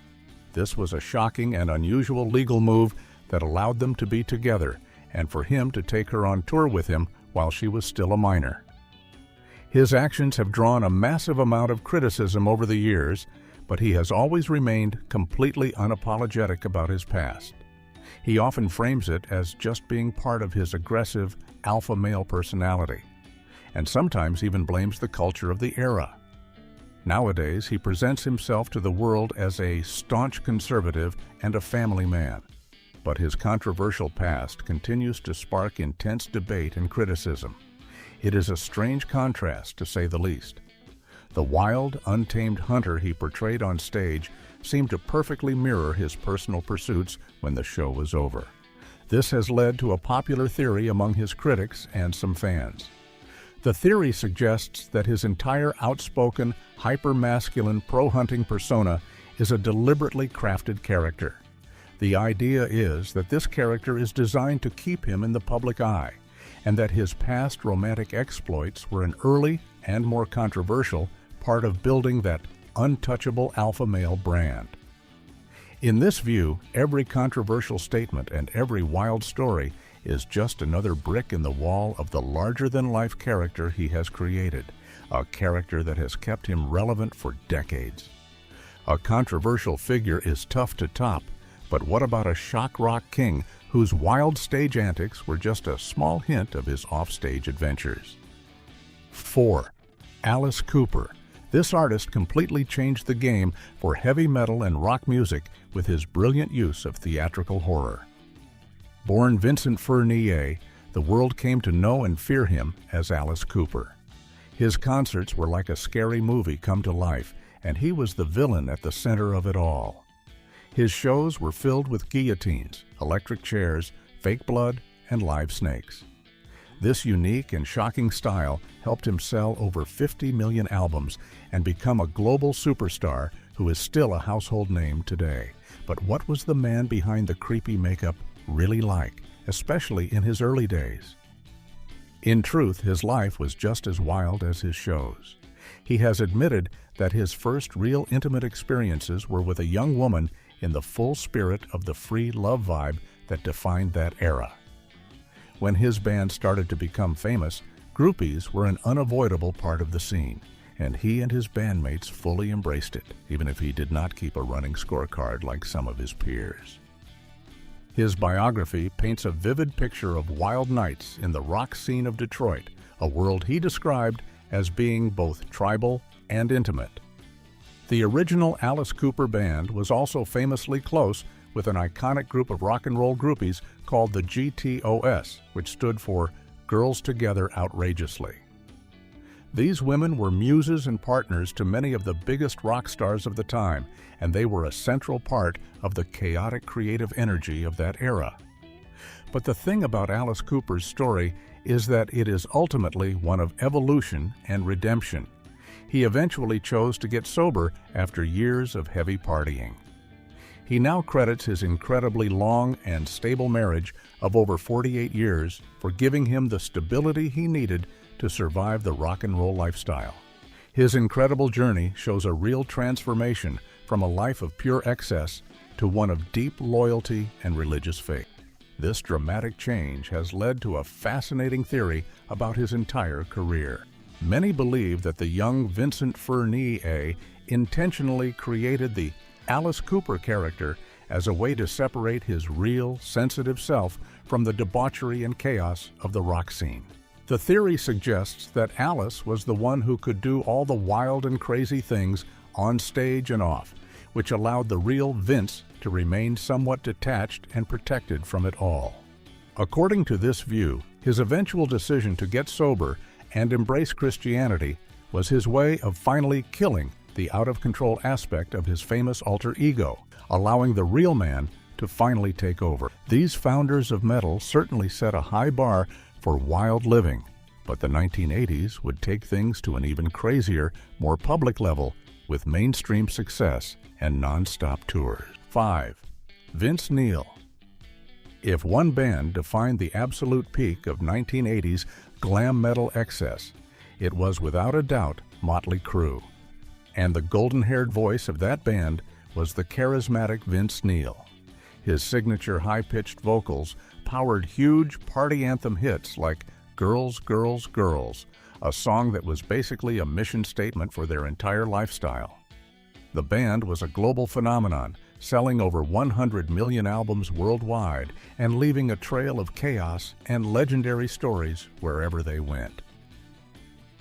This was a shocking and unusual legal move that allowed them to be together and for him to take her on tour with him while she was still a minor. His actions have drawn a massive amount of criticism over the years, but he has always remained completely unapologetic about his past. He often frames it as just being part of his aggressive, alpha male personality, and sometimes even blames the culture of the era. Nowadays, he presents himself to the world as a staunch conservative and a family man, but his controversial past continues to spark intense debate and criticism. It is a strange contrast, to say the least. The wild, untamed hunter he portrayed on stage seemed to perfectly mirror his personal pursuits when the show was over. This has led to a popular theory among his critics and some fans. The theory suggests that his entire outspoken, hyper-masculine pro-hunting persona is a deliberately crafted character. The idea is that this character is designed to keep him in the public eye, and that his past romantic exploits were an early and more controversial part of building that untouchable alpha male brand. In this view, every controversial statement and every wild story is just another brick in the wall of the larger-than-life character he has created, a character that has kept him relevant for decades. A controversial figure is tough to top, but what about a shock rock king whose wild stage antics were just a small hint of his offstage adventures? 4. Alice Cooper. This artist completely changed the game for heavy metal and rock music with his brilliant use of theatrical horror. Born Vincent Furnier, the world came to know and fear him as Alice Cooper. His concerts were like a scary movie come to life, and he was the villain at the center of it all. His shows were filled with guillotines, electric chairs, fake blood, and live snakes. This unique and shocking style helped him sell over 50 million albums and become a global superstar who is still a household name today. But what was the man behind the creepy makeup really like, especially in his early days? In truth, his life was just as wild as his shows. He has admitted that his first real intimate experiences were with a young woman in the full spirit of the free love vibe that defined that era. When his band started to become famous, groupies were an unavoidable part of the scene, and he and his bandmates fully embraced it, even if he did not keep a running scorecard like some of his peers. His biography paints a vivid picture of wild nights in the rock scene of Detroit, a world he described as being both tribal and intimate. The original Alice Cooper band was also famously close with an iconic group of rock and roll groupies called the GTOS, which stood for Girls Together Outrageously. These women were muses and partners to many of the biggest rock stars of the time, and they were a central part of the chaotic creative energy of that era. But the thing about Alice Cooper's story is that it is ultimately one of evolution and redemption. He eventually chose to get sober after years of heavy partying. He now credits his incredibly long and stable marriage of over 48 years for giving him the stability he needed to survive the rock and roll lifestyle. His incredible journey shows a real transformation from a life of pure excess to one of deep loyalty and religious faith. This dramatic change has led to a fascinating theory about his entire career. Many believe that the young Vincent Furnier intentionally created the Alice Cooper character as a way to separate his real, sensitive self from the debauchery and chaos of the rock scene. The theory suggests that Alice was the one who could do all the wild and crazy things on stage and off, which allowed the real Vince to remain somewhat detached and protected from it all. According to this view, his eventual decision to get sober and embrace Christianity was his way of finally killing the out-of-control aspect of his famous alter ego, allowing the real man to finally take over. These founders of metal certainly set a high bar for wild living, but the 1980s would take things to an even crazier, more public level with mainstream success and non-stop tours. 5. Vince Neil. If one band defined the absolute peak of 1980s glam metal excess, it was without a doubt Motley Crue. And the golden-haired voice of that band was the charismatic Vince Neil. His signature high-pitched vocals powered huge party anthem hits like Girls, Girls, Girls, a song that was basically a mission statement for their entire lifestyle. The band was a global phenomenon, selling over 100 million albums worldwide and leaving a trail of chaos and legendary stories wherever they went.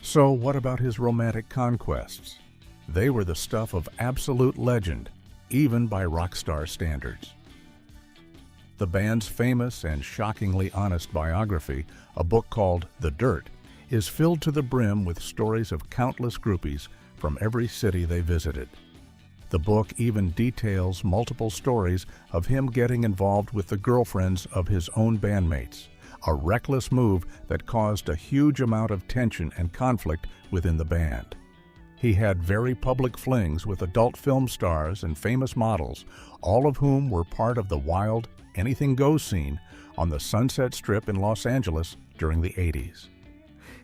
So what about his romantic conquests? They were the stuff of absolute legend, even by rock star standards. The band's famous and shockingly honest biography, a book called The Dirt, is filled to the brim with stories of countless groupies from every city they visited. The book even details multiple stories of him getting involved with the girlfriends of his own bandmates, a reckless move that caused a huge amount of tension and conflict within the band. He had very public flings with adult film stars and famous models, all of whom were part of the wild, anything-goes scene on the Sunset Strip in Los Angeles during the 80s.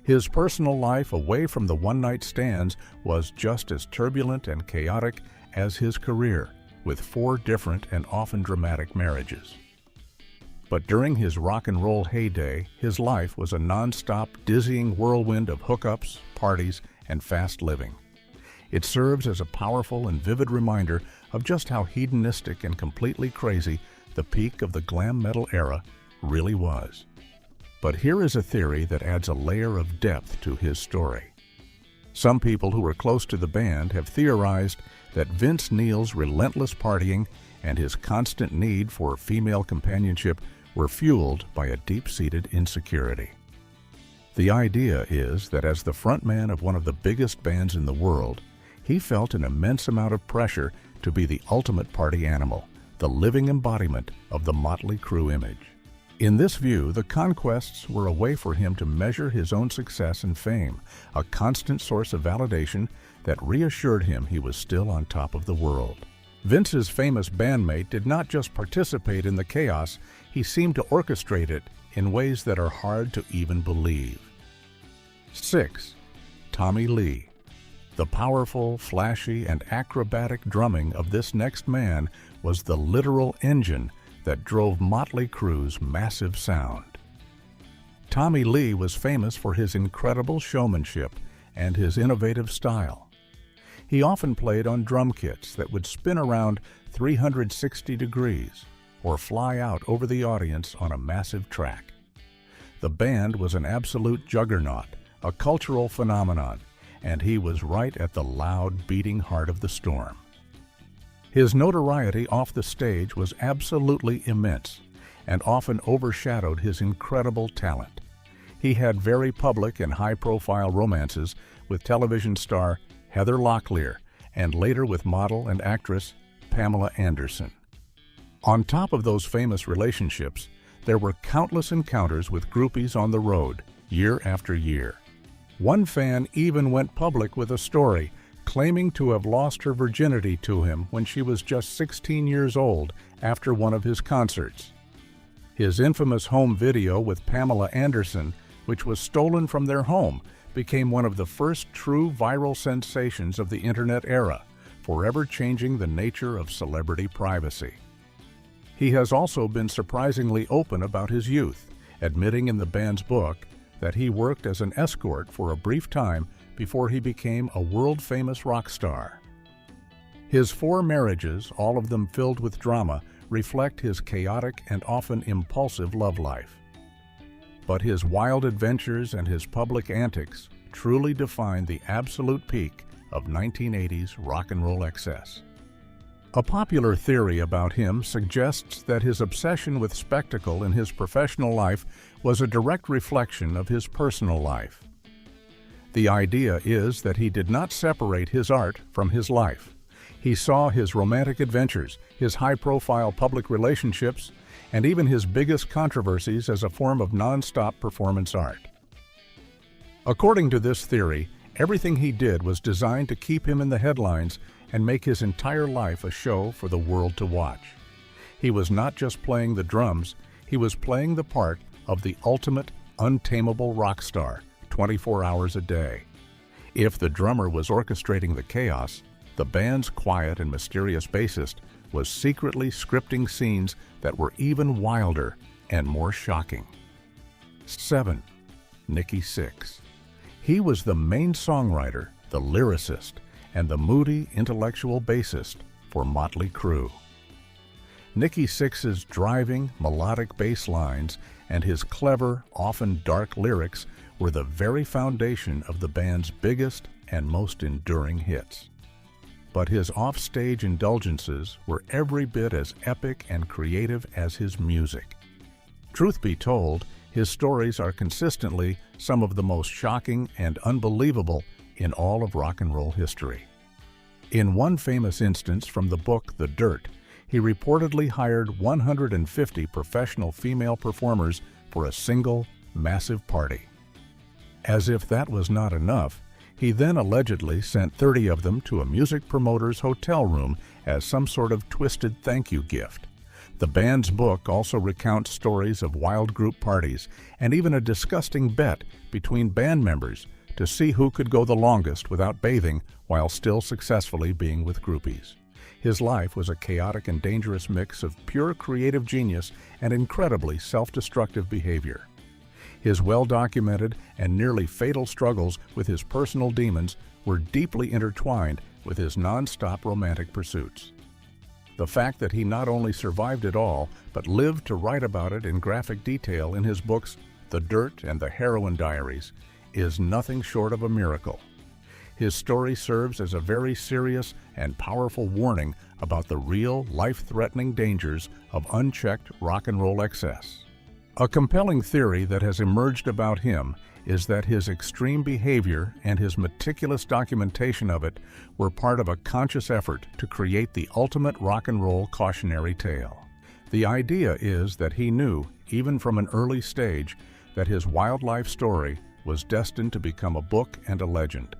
His personal life away from the one-night stands was just as turbulent and chaotic as his career, with 4 different and often dramatic marriages. But during his rock and roll heyday, his life was a non-stop, dizzying whirlwind of hookups, parties, and fast living. It serves as a powerful and vivid reminder of just how hedonistic and completely crazy the peak of the glam metal era really was. But here is a theory that adds a layer of depth to his story. Some people who are close to the band have theorized that Vince Neil's relentless partying and his constant need for female companionship were fueled by a deep-seated insecurity. The idea is that as the frontman of one of the biggest bands in the world, he felt an immense amount of pressure to be the ultimate party animal, the living embodiment of the Motley Crue image. In this view, the conquests were a way for him to measure his own success and fame, a constant source of validation that reassured him he was still on top of the world. Vince's famous bandmate did not just participate in the chaos, he seemed to orchestrate it in ways that are hard to even believe. 6. Tommy Lee. The powerful, flashy, and acrobatic drumming of this next man was the literal engine that drove Motley Crue's massive sound. Tommy Lee was famous for his incredible showmanship and his innovative style. He often played on drum kits that would spin around 360 degrees or fly out over the audience on a massive track. The band was an absolute juggernaut, a cultural phenomenon, and he was right at the loud, beating heart of the storm. His notoriety off the stage was absolutely immense and often overshadowed his incredible talent. He had very public and high-profile romances with television star Heather Locklear and later with model and actress Pamela Anderson. On top of those famous relationships, there were countless encounters with groupies on the road, year after year. One fan even went public with a story claiming to have lost her virginity to him when she was just 16 years old after one of his concerts. His infamous home video with Pamela Anderson, which was stolen from their home, became one of the first true viral sensations of the internet era, forever changing the nature of celebrity privacy. He has also been surprisingly open about his youth, admitting in the band's book that he worked as an escort for a brief time before he became a world-famous rock star. His 4 marriages, all of them filled with drama, reflect his chaotic and often impulsive love life. But his wild adventures and his public antics truly define the absolute peak of 1980s rock and roll excess. A popular theory about him suggests that his obsession with spectacle in his professional life was a direct reflection of his personal life. The idea is that he did not separate his art from his life. He saw his romantic adventures, his high-profile public relationships, and even his biggest controversies as a form of non-stop performance art. According to this theory, everything he did was designed to keep him in the headlines and make his entire life a show for the world to watch. He was not just playing the drums, he was playing the part of the ultimate, untamable rock star, 24 hours a day. If the drummer was orchestrating the chaos, the band's quiet and mysterious bassist was secretly scripting scenes that were even wilder and more shocking. 7. Nikki Sixx. He was the main songwriter, the lyricist, and the moody intellectual bassist for Motley Crue. Nikki Sixx's driving, melodic bass lines and his clever, often dark lyrics were the very foundation of the band's biggest and most enduring hits. But his off-stage indulgences were every bit as epic and creative as his music. Truth be told, his stories are consistently some of the most shocking and unbelievable in all of rock and roll history. In one famous instance from the book The Dirt, he reportedly hired 150 professional female performers for a single, massive party. As if that was not enough, he then allegedly sent 30 of them to a music promoter's hotel room as some sort of twisted thank you gift. The band's book also recounts stories of wild group parties and even a disgusting bet between band members to see who could go the longest without bathing while still successfully being with groupies. His life was a chaotic and dangerous mix of pure creative genius and incredibly self-destructive behavior. His well-documented and nearly fatal struggles with his personal demons were deeply intertwined with his non-stop romantic pursuits. The fact that he not only survived it all, but lived to write about it in graphic detail in his books The Dirt and The Heroin Diaries is nothing short of a miracle. His story serves as a very serious and powerful warning about the real, life-threatening dangers of unchecked rock and roll excess. A compelling theory that has emerged about him is that his extreme behavior and his meticulous documentation of it were part of a conscious effort to create the ultimate rock and roll cautionary tale. The idea is that he knew, even from an early stage, that his wildlife story was destined to become a book and a legend.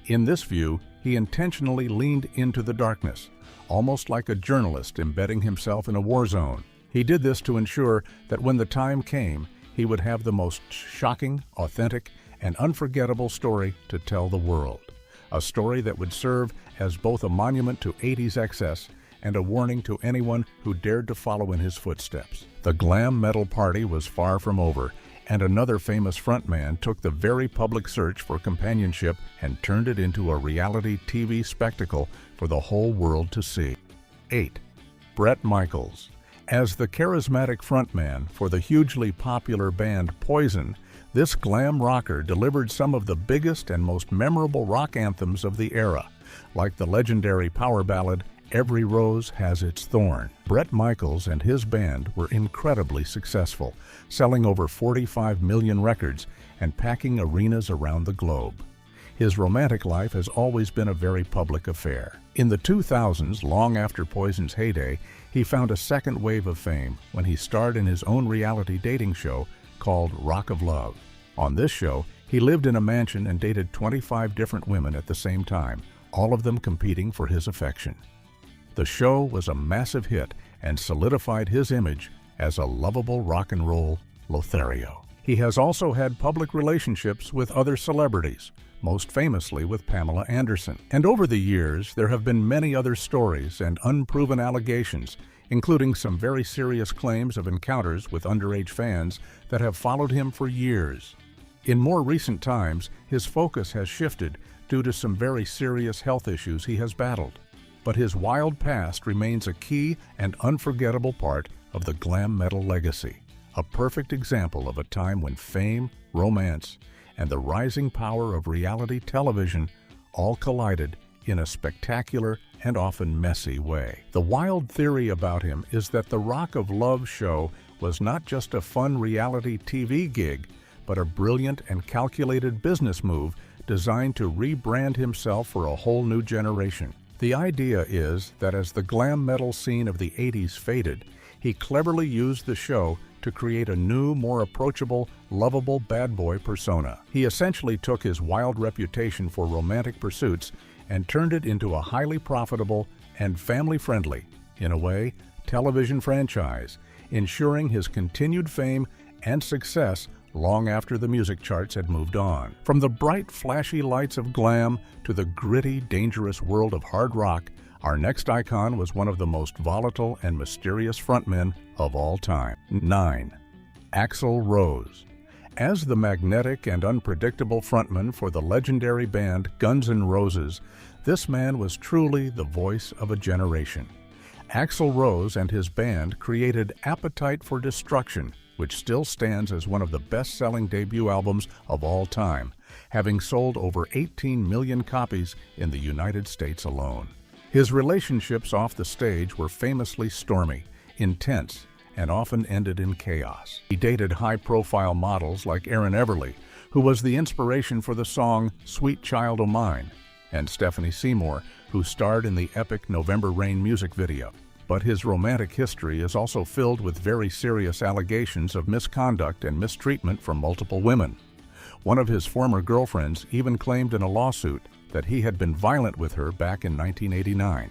In this view, he intentionally leaned into the darkness, almost like a journalist embedding himself in a war zone. He did this to ensure that when the time came, he would have the most shocking, authentic, and unforgettable story to tell the world. A story that would serve as both a monument to 80s excess and a warning to anyone who dared to follow in his footsteps. The glam metal party was far from over, and another famous frontman took the very public search for companionship and turned it into a reality TV spectacle for the whole world to see. 8. Bret Michaels. As the charismatic frontman for the hugely popular band Poison, this glam rocker delivered some of the biggest and most memorable rock anthems of the era, like the legendary power ballad Every Rose Has Its Thorn. Bret Michaels and his band were incredibly successful, selling over 45 million records and packing arenas around the globe. His romantic life has always been a very public affair. In the 2000s, long after Poison's heyday, he found a second wave of fame when he starred in his own reality dating show called Rock of Love. On this show, he lived in a mansion and dated 25 different women at the same time, all of them competing for his affection. The show was a massive hit and solidified his image as a lovable rock and roll Lothario. He has also had public relationships with other celebrities, most famously with Pamela Anderson. And over the years, there have been many other stories and unproven allegations, including some very serious claims of encounters with underage fans that have followed him for years. In more recent times, his focus has shifted due to some very serious health issues he has battled. But his wild past remains a key and unforgettable part of the glam metal legacy, a perfect example of a time when fame, romance, and the rising power of reality television all collided in a spectacular and often messy way. The wild theory about him is that the Rock of Love show was not just a fun reality TV gig, but a brilliant and calculated business move designed to rebrand himself for a whole new generation. The idea is that as the glam metal scene of the 80s faded, he cleverly used the show to create a new, more approachable, lovable bad boy persona. He essentially took his wild reputation for romantic pursuits and turned it into a highly profitable and family-friendly, in a way, television franchise, ensuring his continued fame and success long after the music charts had moved on. From the bright, flashy lights of glam to the gritty, dangerous world of hard rock, our next icon was one of the most volatile and mysterious frontmen of all time. 9. Axl Rose. As the magnetic and unpredictable frontman for the legendary band Guns N' Roses, this man was truly the voice of a generation. Axl Rose and his band created Appetite for Destruction, which still stands as one of the best-selling debut albums of all time, having sold over 18 million copies in the United States alone. His relationships off the stage were famously stormy, intense, and often ended in chaos. He dated high-profile models like Erin Everly, who was the inspiration for the song Sweet Child O' Mine. and Stephanie Seymour, who starred in the epic November Rain music video. But his romantic history is also filled with very serious allegations of misconduct and mistreatment from multiple women. One of his former girlfriends even claimed in a lawsuit that he had been violent with her back in 1989.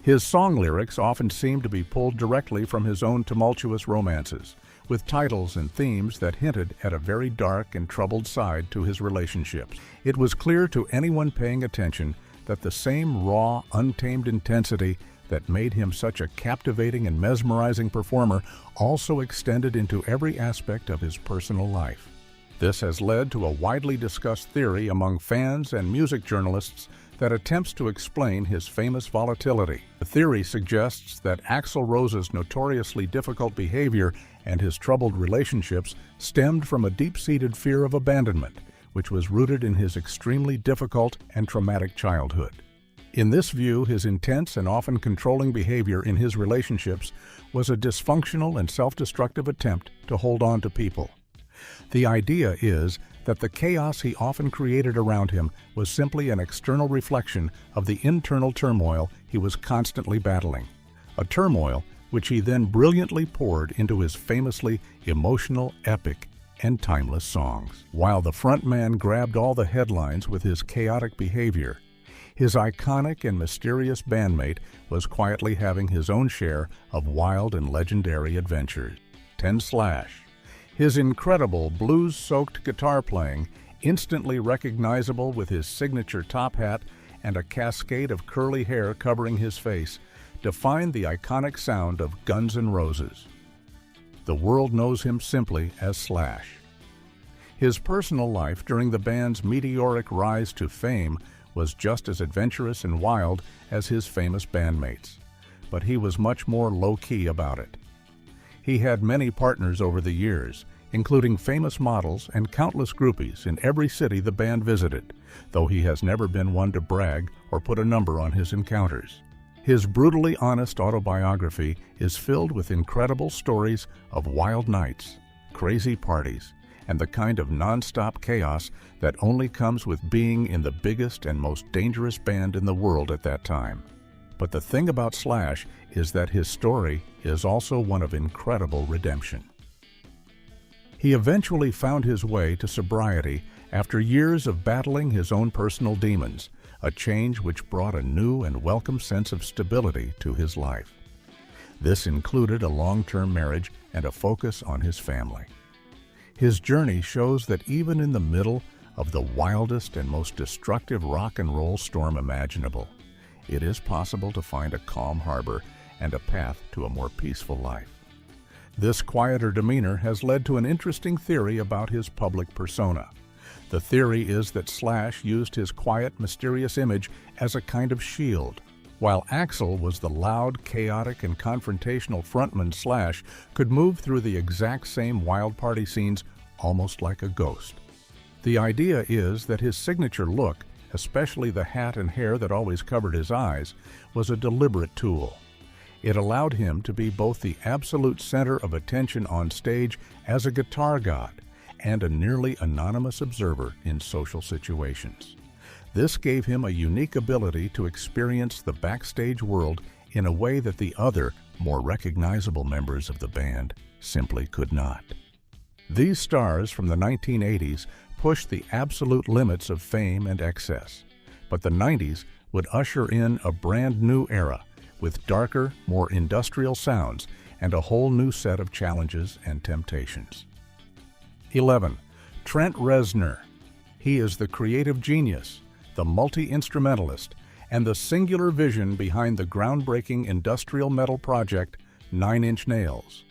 His song lyrics often seem to be pulled directly from his own tumultuous romances, with titles and themes that hinted at a very dark and troubled side to his relationships. It was clear to anyone paying attention that the same raw, untamed intensity that made him such a captivating and mesmerizing performer also extended into every aspect of his personal life. This has led to a widely discussed theory among fans and music journalists that attempts to explain his famous volatility. The theory suggests that Axl Rose's notoriously difficult behavior and his troubled relationships stemmed from a deep-seated fear of abandonment, which was rooted in his extremely difficult and traumatic childhood. In this view, his intense and often controlling behavior in his relationships was a dysfunctional and self-destructive attempt to hold on to people. The idea is that the chaos he often created around him was simply an external reflection of the internal turmoil he was constantly battling, a turmoil which he then brilliantly poured into his famously emotional, epic, and timeless songs. While the frontman grabbed all the headlines with his chaotic behavior, his iconic and mysterious bandmate was quietly having his own share of wild and legendary adventures. 10 Slash. His incredible blues-soaked guitar playing, instantly recognizable with his signature top hat and a cascade of curly hair covering his face, defined the iconic sound of Guns N' Roses. The world knows him simply as Slash. His personal life during the band's meteoric rise to fame was just as adventurous and wild as his famous bandmates, but he was much more low-key about it. He had many partners over the years, including famous models and countless groupies in every city the band visited, though he has never been one to brag or put a number on his encounters. His brutally honest autobiography is filled with incredible stories of wild nights, crazy parties, and the kind of non-stop chaos that only comes with being in the biggest and most dangerous band in the world at that time. But the thing about Slash is that his story is also one of incredible redemption. He eventually found his way to sobriety after years of battling his own personal demons, a change which brought a new and welcome sense of stability to his life. This included a long-term marriage and a focus on his family. His journey shows that even in the middle of the wildest and most destructive rock and roll storm imaginable, it is possible to find a calm harbor and a path to a more peaceful life. This quieter demeanor has led to an interesting theory about his public persona. The theory is that Slash used his quiet, mysterious image as a kind of shield. While Axl was the loud, chaotic, and confrontational frontman, Slash could move through the exact same wild party scenes almost like a ghost. The idea is that his signature look, especially the hat and hair that always covered his eyes, was a deliberate tool. It allowed him to be both the absolute center of attention on stage as a guitar god and a nearly anonymous observer in social situations. This gave him a unique ability to experience the backstage world in a way that the other, more recognizable members of the band simply could not. These stars from the 1980s pushed the absolute limits of fame and excess, but the 90s would usher in a brand new era with darker, more industrial sounds and a whole new set of challenges and temptations. 11. Trent Reznor. He is the creative genius, the multi-instrumentalist, and the singular vision behind the groundbreaking industrial metal project 9 Inch Nails.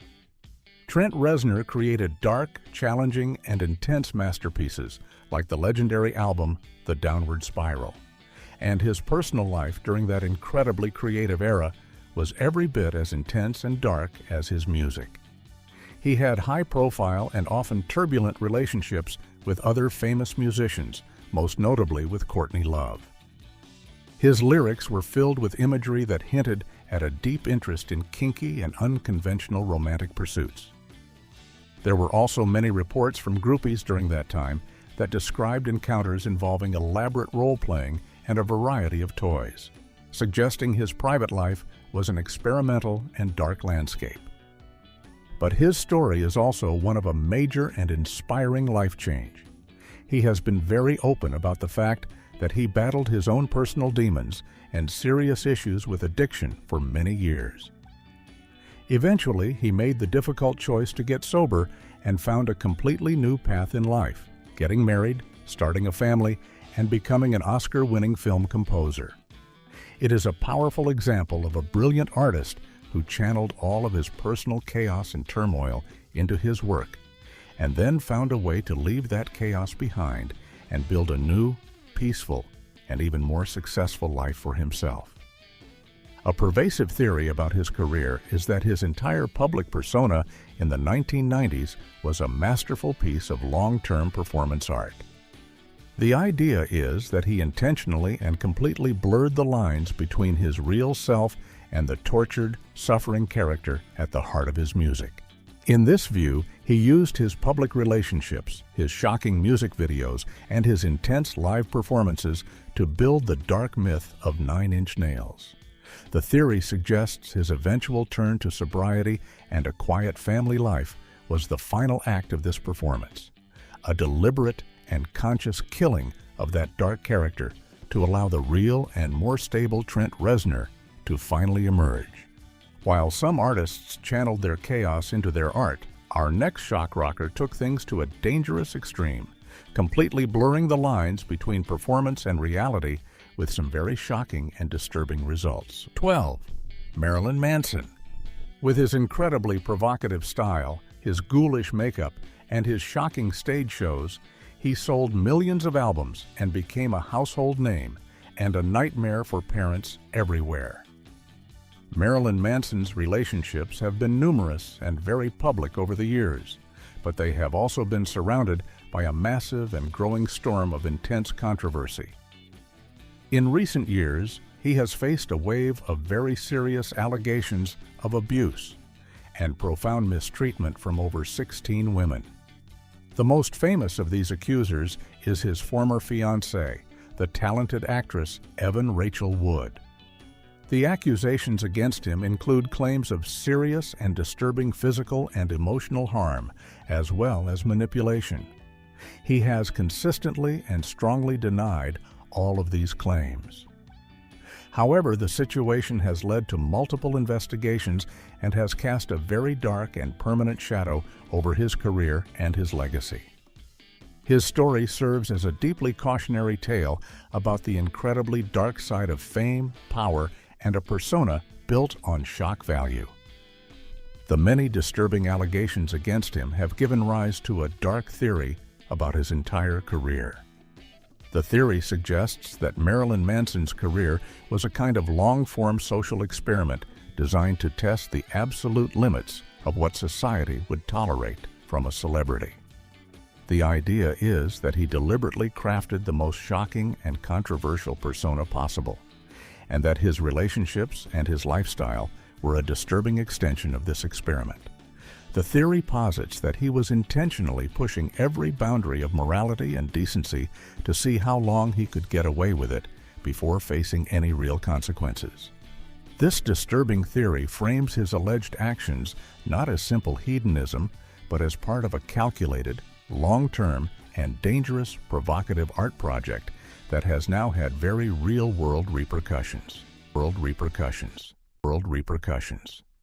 Trent Reznor created dark, challenging, and intense masterpieces like the legendary album The Downward Spiral. And his personal life during that incredibly creative era was every bit as intense and dark as his music. He had high-profile and often turbulent relationships with other famous musicians, most notably with Courtney Love. His lyrics were filled with imagery that hinted at a deep interest in kinky and unconventional romantic pursuits. There were also many reports from groupies during that time that described encounters involving elaborate role-playing and a variety of toys, suggesting his private life was an experimental and dark landscape. But his story is also one of a major and inspiring life change. He has been very open about the fact that he battled his own personal demons and serious issues with addiction for many years. Eventually, he made the difficult choice to get sober and found a completely new path in life, getting married, starting a family, and becoming an Oscar-winning film composer. It is a powerful example of a brilliant artist who channeled all of his personal chaos and turmoil into his work, and then found a way to leave that chaos behind and build a new, peaceful, and even more successful life for himself. A pervasive theory about his career is that his entire public persona in the 1990s was a masterful piece of long-term performance art. The idea is that he intentionally and completely blurred the lines between his real self and the tortured, suffering character at the heart of his music. In this view, he used his public relationships, his shocking music videos, and his intense live performances to build the dark myth of 9 Inch Nails. The theory suggests his eventual turn to sobriety and a quiet family life was the final act of this performance, a deliberate and conscious killing of that dark character to allow the real and more stable Trent Reznor to finally emerge. While some artists channeled their chaos into their art, our next shock rocker took things to a dangerous extreme, completely blurring the lines between performance and reality with some very shocking and disturbing results. 12. Marilyn Manson. With his incredibly provocative style, his ghoulish makeup, and his shocking stage shows, he sold millions of albums and became a household name and a nightmare for parents everywhere. Marilyn Manson's relationships have been numerous and very public over the years, but they have also been surrounded by a massive and growing storm of intense controversy. In recent years, he has faced a wave of very serious allegations of abuse and profound mistreatment from over 16 women. The most famous of these accusers is his former fiancée, the talented actress Evan Rachel Wood. The accusations against him include claims of serious and disturbing physical and emotional harm, as well as manipulation. He has consistently and strongly denied all of these claims. However, the situation has led to multiple investigations and has cast a very dark and permanent shadow over his career and his legacy. His story serves as a deeply cautionary tale about the incredibly dark side of fame, power, and a persona built on shock value. The many disturbing allegations against him have given rise to a dark theory about his entire career. The theory suggests that Marilyn Manson's career was a kind of long-form social experiment designed to test the absolute limits of what society would tolerate from a celebrity. The idea is that he deliberately crafted the most shocking and controversial persona possible, and that his relationships and his lifestyle were a disturbing extension of this experiment. The theory posits that he was intentionally pushing every boundary of morality and decency to see how long he could get away with it before facing any real consequences. This disturbing theory frames his alleged actions not as simple hedonism, but as part of a calculated, long-term, and dangerous provocative art project that has now had very real-world repercussions. World repercussions.